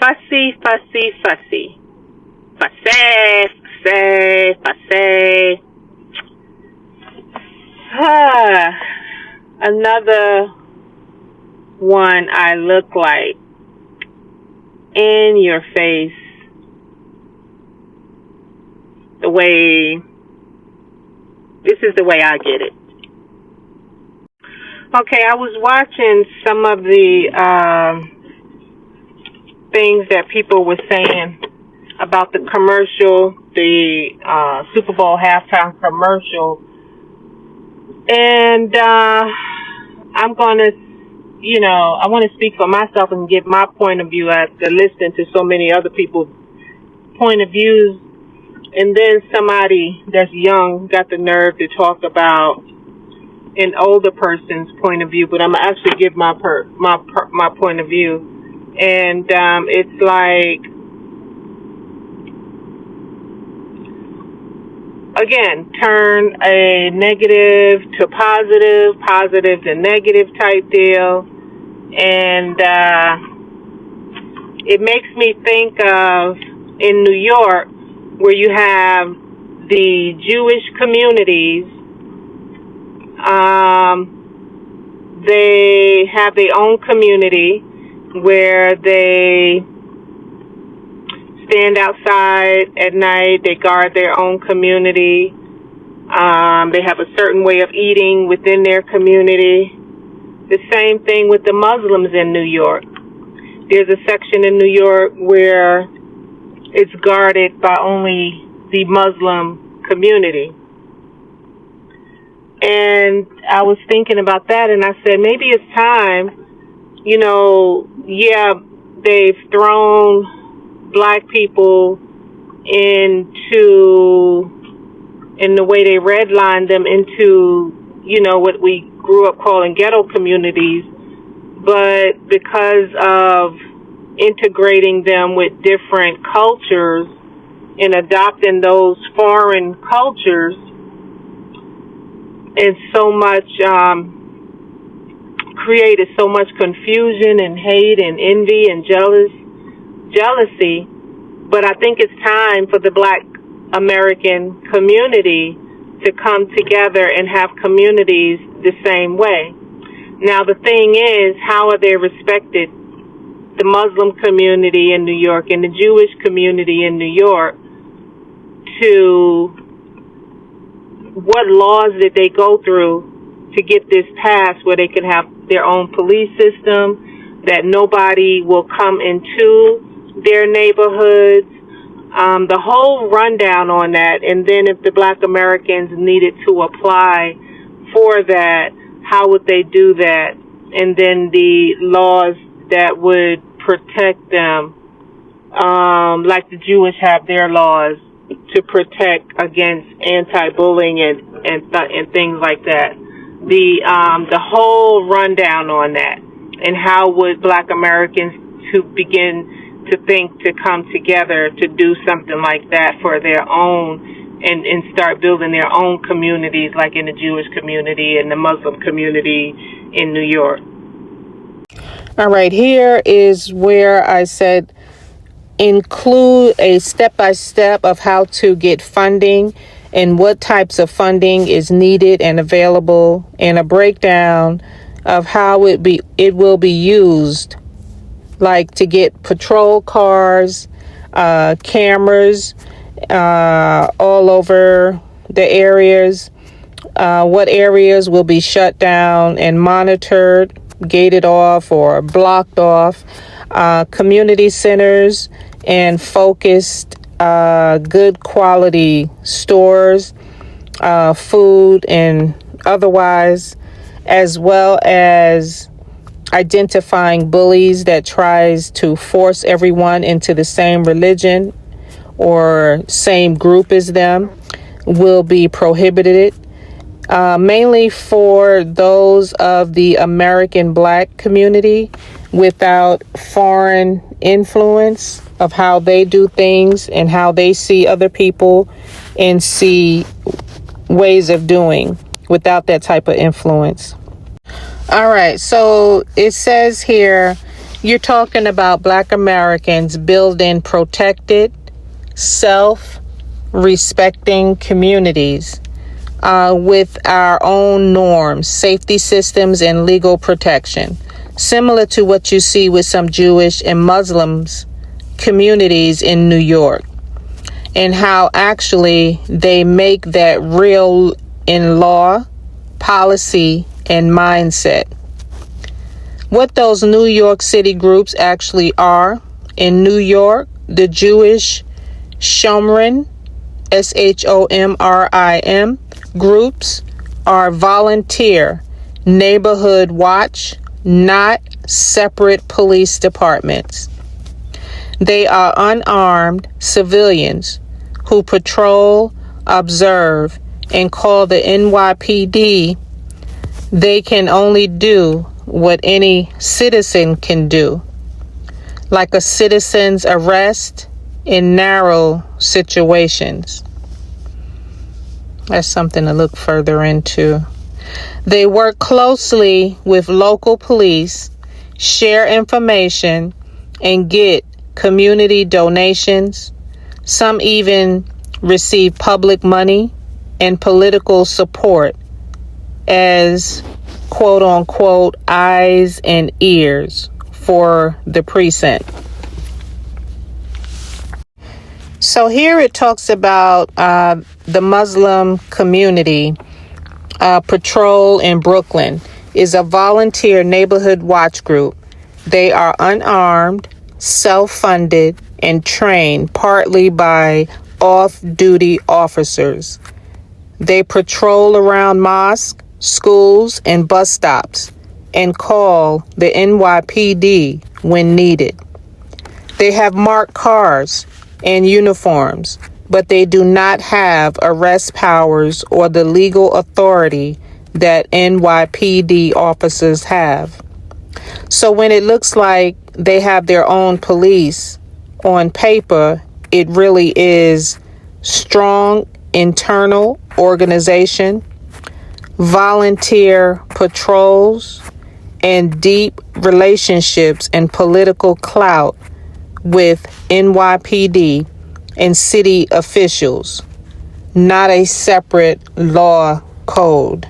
fussy, fussy, fussy. Fussy, fussy, fussy. Another one I look like. In your face. This is the way I get it. Okay, I was watching some of the things that people were saying about the commercial, the Super Bowl halftime commercial. And I'm going to, I want to speak for myself and give my point of view after listening to so many other people's point of views. And then somebody that's young got the nerve to talk about an older person's point of view, but I'm gonna actually give my point of view, and it's like, again, turn a negative to positive, positive to negative type deal, and it makes me think of in New York, where you have the Jewish communities. They have their own community where they stand outside at night. They guard their own community. They have a certain way of eating within their community. The same thing with the Muslims in New York. There's a section in New York where it's guarded by only the Muslim community. And I was thinking about that, and I said, maybe it's time, they've thrown black people in the way they redlined them into, what we grew up calling ghetto communities, but because of integrating them with different cultures and adopting those foreign cultures, and so much created so much confusion and hate and envy and jealousy. But I think it's time for the Black American community to come together and have communities the same way. Now the thing is, how are they respected? The Muslim community in New York and the Jewish community in New York, to what laws did they go through to get this passed where they can have their own police system, that nobody will come into their neighborhoods, the whole rundown on that. And then if the Black Americans needed to apply for that, how would they do that? And then the laws that would protect them, like the Jewish have their laws to protect against anti-bullying and things like that. The whole rundown on that, and how would Black Americans to begin to think to come together to do something like that for their own, and start building their own communities, like in the Jewish community and the Muslim community in New York. All right, here is where I said include a step-by-step of how to get funding and what types of funding is needed and available, and a breakdown of how it will be used, like to get patrol cars, cameras all over the areas, what areas will be shut down and monitored, gated off or blocked off, community centers and focused good quality stores, food and otherwise, as well as identifying bullies that tries to force everyone into the same religion or same group as them, will be prohibited, mainly for those of the American Black community without foreign influence of how they do things and how they see other people and see ways of doing without that type of influence. All right, so it says here, You're talking about Black Americans building protected, self-respecting communities with our own norms, safety systems, and legal protection, similar to what you see with some Jewish and Muslims communities in New York, and how actually they make that real in law, policy, and mindset. What those New York City groups actually are: in New York, the Jewish Shomrim, SHOMRIM groups are volunteer neighborhood watch, not separate police departments. They are unarmed civilians who patrol, observe, and call the NYPD. They can only do what any citizen can do, like a citizen's arrest in narrow situations. That's something to look further into. They work closely with local police, share information, and get community donations. Some even receive public money and political support as quote unquote eyes and ears for the precinct. So here it talks about the Muslim community patrol in Brooklyn is a volunteer neighborhood watch group. They are unarmed, self-funded, and trained partly by off-duty officers. They patrol around mosques, schools, and bus stops and call the NYPD when needed. They have marked cars and uniforms, but they do not have arrest powers or the legal authority that NYPD officers have. So when it looks like they have their own police on paper, it really is strong internal organization, volunteer patrols, and deep relationships and political clout with NYPD and city officials, not a separate law code.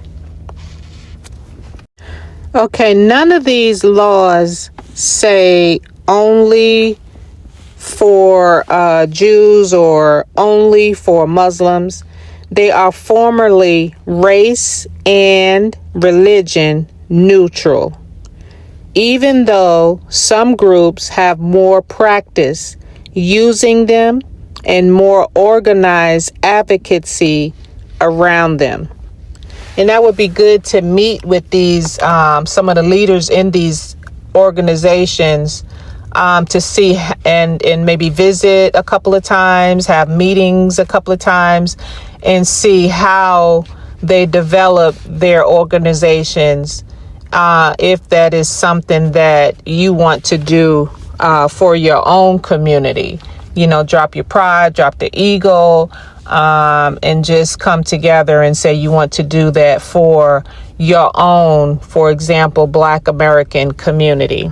Okay, none of these laws say only for Jews or only for Muslims. They are formerly race and religion neutral, even though some groups have more practice using them and more organized advocacy around them. And that would be good to meet with these, some of the leaders in these organizations to see and maybe visit a couple of times, have meetings a couple of times, and see how they develop their organizations, if that is something that you want to do for your own community. You know, drop your pride, drop the ego, and just come together and say you want to do that for your own, for example, Black American community.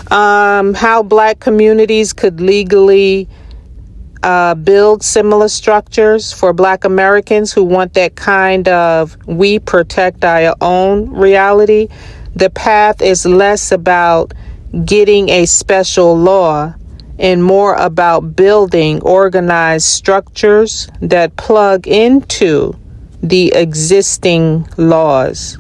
How Black communities could legally build similar structures for Black Americans who want that kind of we protect our own reality. The path is less about getting a special law and more about building organized structures that plug into the existing laws.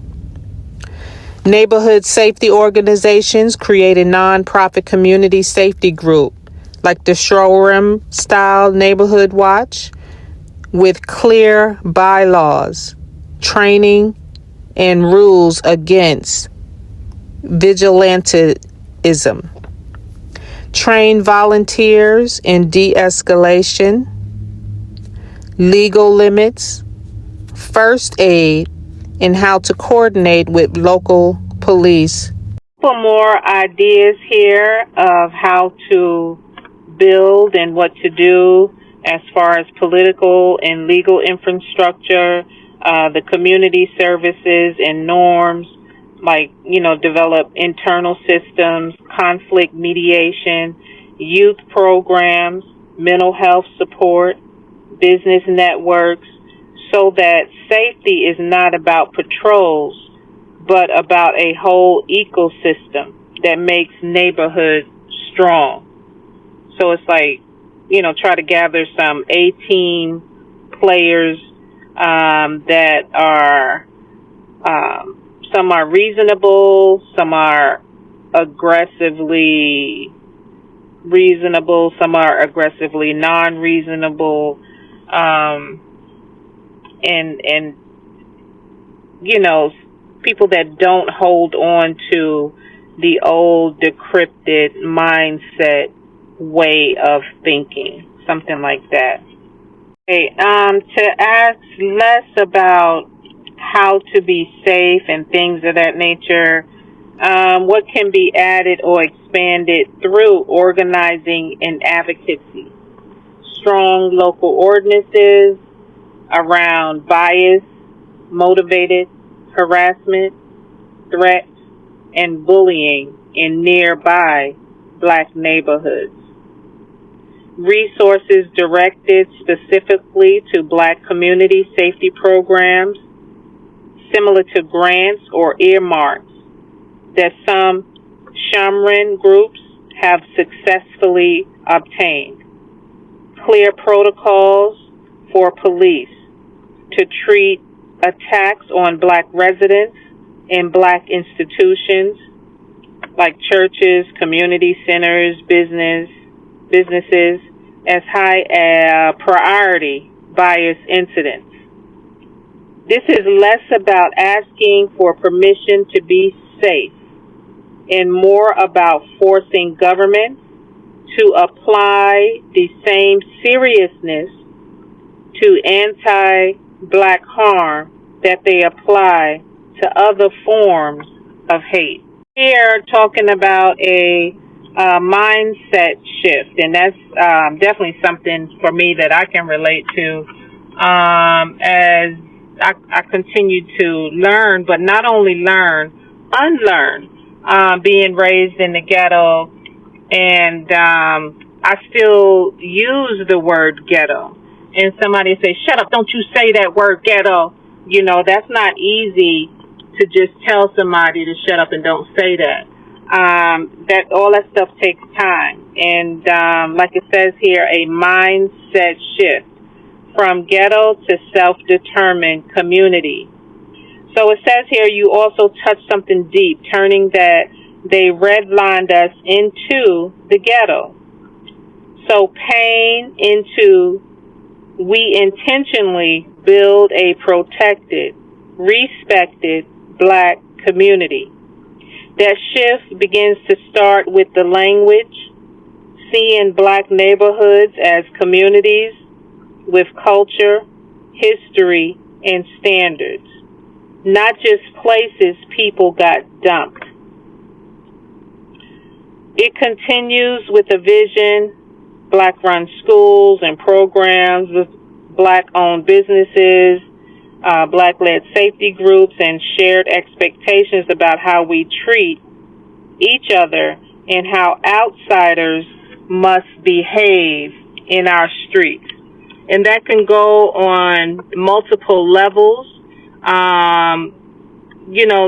Neighborhood safety organizations create a nonprofit community safety group like the Shomrim style neighborhood watch with clear bylaws, training, and rules against vigilantism. Train volunteers in de-escalation, legal limits, first aid, and how to coordinate with local police. For more ideas here of how to build and what to do as far as political and legal infrastructure, the community services and norms, like, develop internal systems, conflict mediation, youth programs, mental health support, business networks, so that safety is not about patrols, but about a whole ecosystem that makes neighborhoods strong. So it's like, try to gather some A-team players that are, some are reasonable, some are aggressively reasonable, some are aggressively non-reasonable, and people that don't hold on to the old decrypted mindset way of thinking, something like that. Okay, to ask less about how to be safe and things of that nature, what can be added or expanded through organizing and advocacy? Strong local ordinances around bias, motivated harassment, threats, and bullying in nearby Black neighborhoods. Resources directed specifically to Black community safety programs, similar to grants or earmarks that some Shamrin groups have successfully obtained. Clear protocols for police to treat attacks on Black residents in Black institutions like churches, community centers, businesses as high a priority bias incidents. This is less about asking for permission to be safe and more about forcing governments to apply the same seriousness to anti-Black harm that they apply to other forms of hate. Here, talking about a mindset shift, and that's definitely something for me that I can relate to as I continue to learn, but not only learn, unlearn. Being raised in the ghetto, and I still use the word ghetto. And somebody say, "Shut up, don't you say that word ghetto." That's not easy to just tell somebody to shut up and don't say that. All that stuff takes time. And like it says here, a mindset shift from ghetto to self-determined community. So it says here you also touch something deep, turning that they redlined us into the ghetto. So pain into we intentionally build a protected, respected Black community. That shift begins to start with the language, seeing Black neighborhoods as communities with culture, history, and standards, not just places people got dumped. It continues with a vision, Black-run schools and programs with Black-owned businesses, Black-led safety groups, and shared expectations about how we treat each other and how outsiders must behave in our streets. And that can go on multiple levels.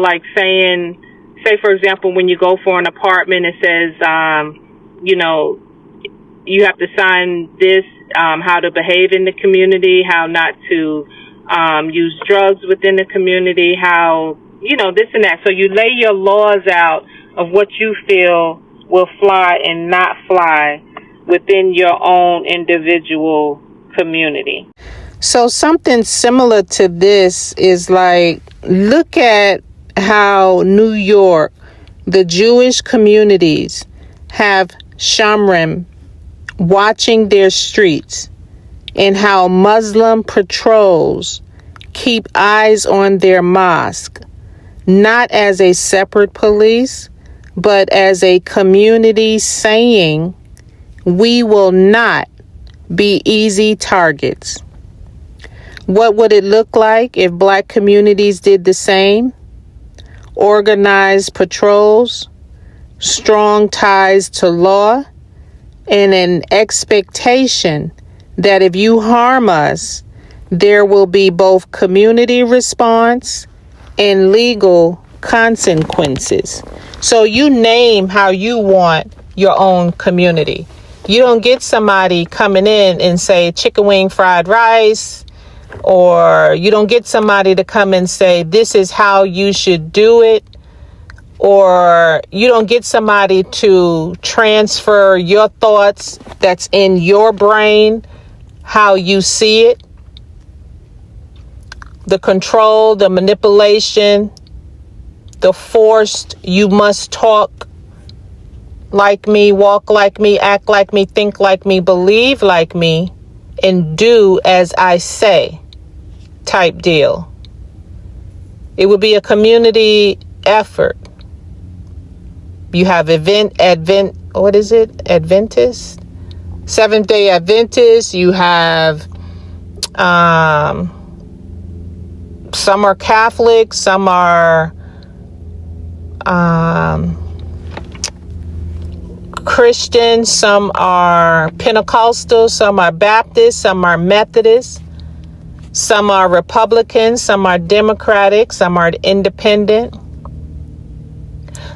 Like say for example, when you go for an apartment, it says, you have to sign this, how to behave in the community, how not to use drugs within the community, how, this and that. So you lay your laws out of what you feel will fly and not fly within your own individual community. So something similar to this is like, look at how New York, the Jewish communities have Shamrim watching their streets, and how Muslim patrols keep eyes on their mosque, not as a separate police, but as a community saying, we will not be easy targets. What would it look like if Black communities did the same? organized patrols, strong ties to law, and an expectation that if you harm us, there will be both community response and legal consequences. So you name how you want your own community. You don't get somebody coming in and say chicken wing fried rice, or you don't get somebody to come and say this is how you should do it, or you don't get somebody to transfer your thoughts that's in your brain, how you see it. The control, the manipulation, the forced, you must talk like me, walk like me, act like me, think like me, believe like me, and do as I say type deal. It would be a community effort. You have Adventist, Seventh-day Adventist. You have, some are Catholic, some are Christian, some are Pentecostal, some are Baptist, some are Methodist, some are Republican, some are Democratic, some are independent.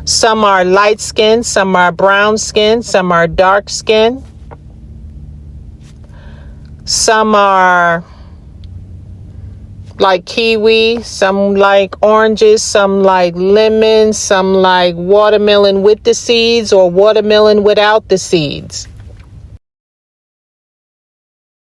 Some are light skinned, some are brown skinned, some are dark skinned. Some are like kiwi, some like oranges, some like lemons, some like watermelon with the seeds or watermelon without the seeds.